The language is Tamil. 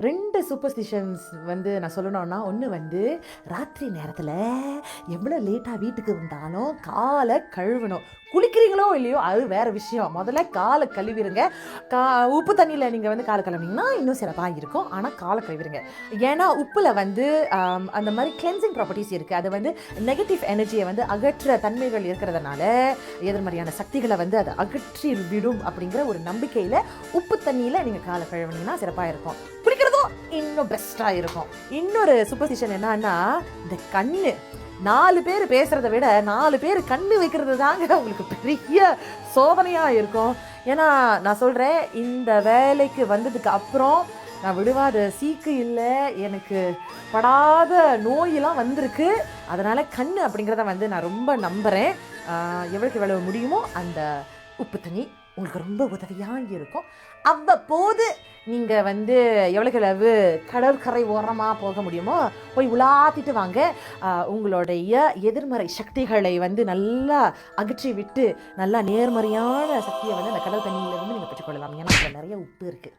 2 சூப்பர்ஸ்டிஷன்ஸ் வந்து நான் சொல்லணும்னா, ஒன்று வந்து ராத்திரி நேரத்தில் எவ்வளோ லேட்டாக வீட்டுக்கு வந்தாலும் காலை கழுவணும். குளிக்கிறீங்களோ இல்லையோ அது வேறு விஷயம். முதல்ல காலை கழுவிடுங்க. உப்பு தண்ணியில் நீங்கள் வந்து காலை கழுவினீங்கன்னா இன்னும் சிறப்பாக இருக்கும். ஆனால் காலை கழுவிடுங்க. ஏன்னா உப்பில் வந்து அந்த மாதிரி கிளென்சிங் ப்ராப்பர்ட்டிஸ் இருக்குது. அது வந்து நெகட்டிவ் எனர்ஜியை வந்து அகற்ற தன்மைகள் இருக்கிறதுனால எதிர்மறையான சக்திகளை வந்து அதை அகற்றி விடும் அப்படிங்கிற ஒரு நம்பிக்கையில் உப்பு தண்ணியில் நீங்கள் காலை கழுவினீங்கன்னா சிறப்பாக இருக்கும். குளிக்கிறதும் இன்னும் பெஸ்ட்டாக இருக்கும். இன்னொரு சூப்பர்ஸ்டிஷன் என்னன்னா, இந்த கண்ணு 4 பேர் பேசுகிறத விட 4 பேர் கண்ணு வைக்கிறது தாங்க உங்களுக்கு பெரிய சோதனையாக இருக்கும். ஏன்னா நான் சொல்கிறேன், இந்த வேலைக்கு வந்ததுக்கு அப்புறம் நான் விடுவாத சீக்கு இல்லை, எனக்கு படாத நோயெல்லாம் வந்திருக்கு. அதனால் கண் அப்படிங்கிறத வந்து நான் ரொம்ப நம்புகிறேன். எவ்வளோக்கு எவ்வளோ முடியுமோ அந்த உப்பு தண்ணி உங்களுக்கு ரொம்ப உதவியாக இருக்கும். அவ்வப்போது நீங்கள் வந்து எவ்வளோக்கு அளவு கடற்கரை ஓரமாக போக முடியுமோ போய் உலாத்திட்டு வாங்க. உங்களுடைய எதிர்மறை சக்திகளை வந்து நல்லா அகற்றி விட்டு நல்லா நேர்மறையான சக்தியை வந்து அந்த கடல் தண்ணியிலிருந்து நீங்கள் பெற்றுக்கொள்ளலாம். ஏன்னா அதில் நிறைய உப்பு இருக்குது.